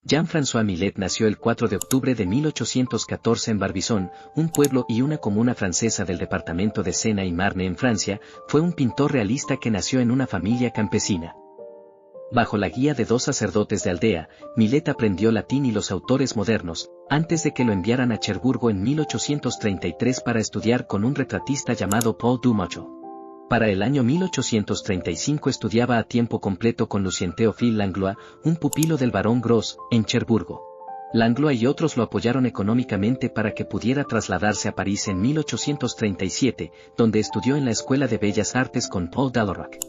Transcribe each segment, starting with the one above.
Jean-François Millet nació el 4 de octubre de 1814 en Barbizon, un pueblo y una comuna francesa del departamento de Sena-y-Marne en Francia. Fue un pintor realista que nació en una familia campesina. Bajo la guía de dos sacerdotes de aldea, Millet aprendió latín y los autores modernos, antes de que lo enviaran a Cherburgo en 1833 para estudiar con un retratista llamado Paul Dumacho. Para el año 1835 estudiaba a tiempo completo con Lucien Théophile Langlois, un pupilo del barón Gros, en Cherburgo. Langlois y otros lo apoyaron económicamente para que pudiera trasladarse a París en 1837, donde estudió en la Escuela de Bellas Artes con Paul Dalorac.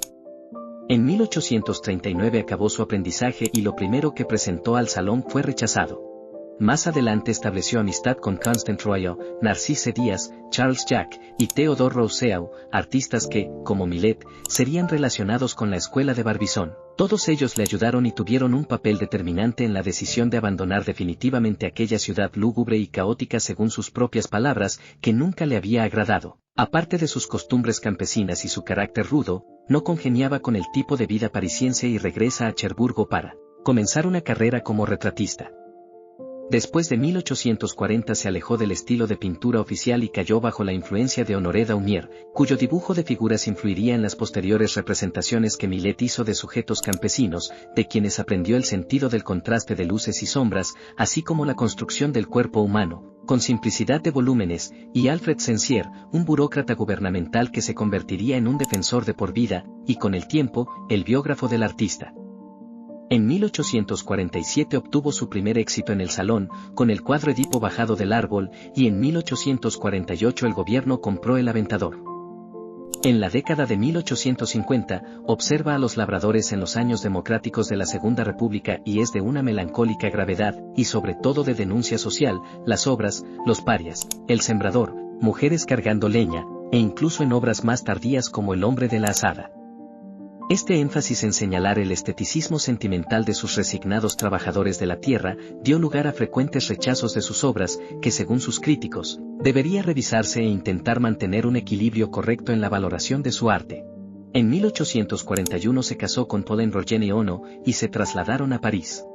En 1839 acabó su aprendizaje y lo primero que presentó al salón fue rechazado. Más adelante estableció amistad con Constant Royal, Narcisse Díaz, Charles Jacques y Théodore Rousseau, artistas que, como Millet, serían relacionados con la escuela de Barbizon. Todos ellos le ayudaron y tuvieron un papel determinante en la decisión de abandonar definitivamente aquella ciudad lúgubre y caótica, según sus propias palabras, que nunca le había agradado. Aparte de sus costumbres campesinas y su carácter rudo, no congeniaba con el tipo de vida parisiense y regresa a Cherburgo para comenzar una carrera como retratista. Después de 1840 se alejó del estilo de pintura oficial y cayó bajo la influencia de Honoré Daumier, cuyo dibujo de figuras influiría en las posteriores representaciones que Millet hizo de sujetos campesinos, de quienes aprendió el sentido del contraste de luces y sombras, así como la construcción del cuerpo humano, con simplicidad de volúmenes, y Alfred Censier, un burócrata gubernamental que se convertiría en un defensor de por vida, y con el tiempo, el biógrafo del artista. En 1847 obtuvo su primer éxito en el Salón, con el cuadro Edipo bajado del árbol, y en 1848 el gobierno compró el Aventador. En la década de 1850, observa a los labradores en los años democráticos de la Segunda República y es de una melancólica gravedad, y sobre todo de denuncia social, las obras, Los parias, El sembrador, Mujeres cargando leña, e incluso en obras más tardías como El hombre de la azada. Este énfasis en señalar el esteticismo sentimental de sus resignados trabajadores de la tierra dio lugar a frecuentes rechazos de sus obras, que según sus críticos, debería revisarse e intentar mantener un equilibrio correcto en la valoración de su arte. En 1841 se casó con Pauline Rogetty Ono y se trasladaron a París.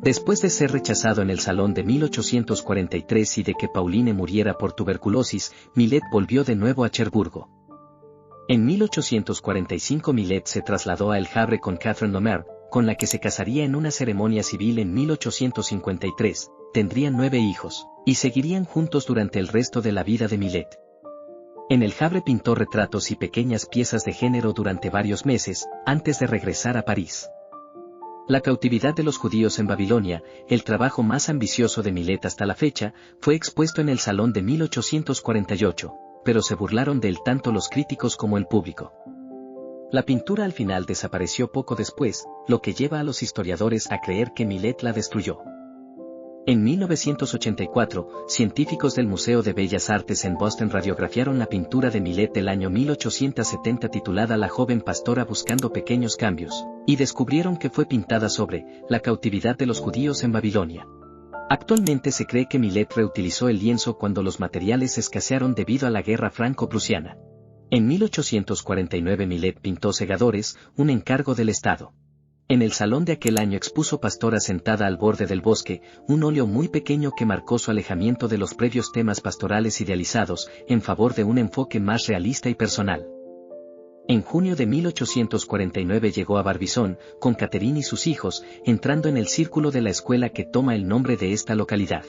Después de ser rechazado en el Salón de 1843 y de que Pauline muriera por tuberculosis, Millet volvió de nuevo a Cherburgo. En 1845 Millet se trasladó a El Havre con Catherine Lemaire, con la que se casaría en una ceremonia civil en 1853, tendrían 9 hijos, y seguirían juntos durante el resto de la vida de Millet. En El Havre pintó retratos y pequeñas piezas de género durante varios meses, antes de regresar a París. La cautividad de los judíos en Babilonia, el trabajo más ambicioso de Millet hasta la fecha, fue expuesto en el Salón de 1848. Pero se burlaron de él tanto los críticos como el público. La pintura al final desapareció poco después, lo que lleva a los historiadores a creer que Millet la destruyó. En 1984, científicos del Museo de Bellas Artes en Boston radiografiaron la pintura de Millet del año 1870 titulada La joven pastora buscando pequeños cambios, y descubrieron que fue pintada sobre la cautividad de los judíos en Babilonia. Actualmente se cree que Millet reutilizó el lienzo cuando los materiales escasearon debido a la guerra franco-prusiana. En 1849 Millet pintó Segadores, un encargo del Estado. En el salón de aquel año expuso Pastora sentada al borde del bosque, un óleo muy pequeño que marcó su alejamiento de los previos temas pastorales idealizados, en favor de un enfoque más realista y personal. En junio de 1849 llegó a Barbizon, con Catherine y sus hijos, entrando en el círculo de la escuela que toma el nombre de esta localidad.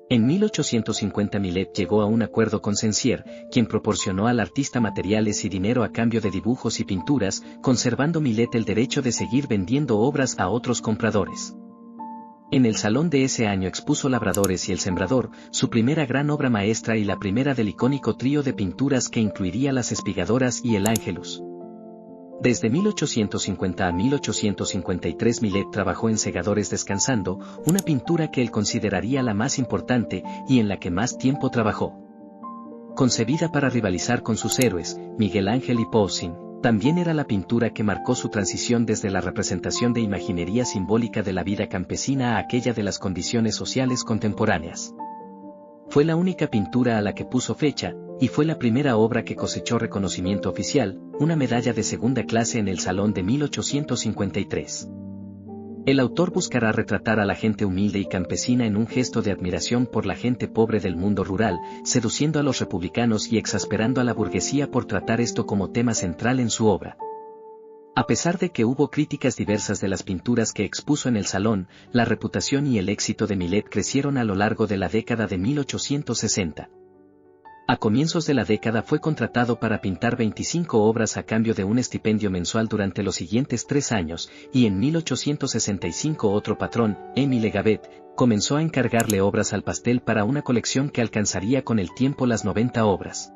En 1850 Millet llegó a un acuerdo con Censier, quien proporcionó al artista materiales y dinero a cambio de dibujos y pinturas, conservando Millet el derecho de seguir vendiendo obras a otros compradores. En el salón de ese año expuso Labradores y El sembrador, su primera gran obra maestra y la primera del icónico trío de pinturas que incluiría Las espigadoras y El Ángelus. Desde 1850 a 1853 Millet trabajó en Segadores descansando, una pintura que él consideraría la más importante y en la que más tiempo trabajó. Concebida para rivalizar con sus héroes, Miguel Ángel y Poussin, también era la pintura que marcó su transición desde la representación de imaginería simbólica de la vida campesina a aquella de las condiciones sociales contemporáneas. Fue la única pintura a la que puso fecha, y fue la primera obra que cosechó reconocimiento oficial, una medalla de segunda clase en el Salón de 1853. El autor buscará retratar a la gente humilde y campesina en un gesto de admiración por la gente pobre del mundo rural, seduciendo a los republicanos y exasperando a la burguesía por tratar esto como tema central en su obra. A pesar de que hubo críticas diversas de las pinturas que expuso en el salón, la reputación y el éxito de Millet crecieron a lo largo de la década de 1860. A comienzos de la década fue contratado para pintar 25 obras a cambio de un estipendio mensual durante los siguientes 3 años, y en 1865 otro patrón, Émile Gabet, comenzó a encargarle obras al pastel para una colección que alcanzaría con el tiempo las 90 obras.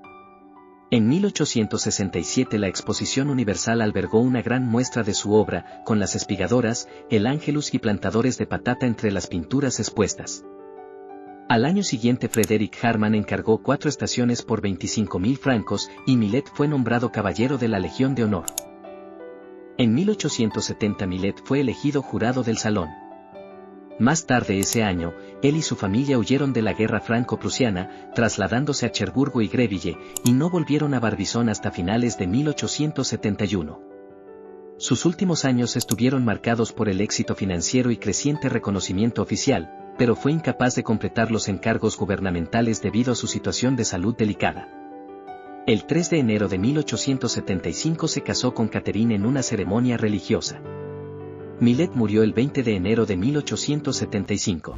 En 1867 la Exposición Universal albergó una gran muestra de su obra, con las espigadoras, el Ángelus y plantadores de patata entre las pinturas expuestas. Al año siguiente Frederick Harman encargó 4 estaciones por 25.000 francos y Millet fue nombrado Caballero de la Legión de Honor. En 1870 Millet fue elegido jurado del Salón. Más tarde ese año, él y su familia huyeron de la guerra franco-prusiana, trasladándose a Cherburgo y Greville, y no volvieron a Barbizon hasta finales de 1871. Sus últimos años estuvieron marcados por el éxito financiero y creciente reconocimiento oficial, pero fue incapaz de completar los encargos gubernamentales debido a su situación de salud delicada. El 3 de enero de 1875 se casó con Catherine en una ceremonia religiosa. Millet murió el 20 de enero de 1875.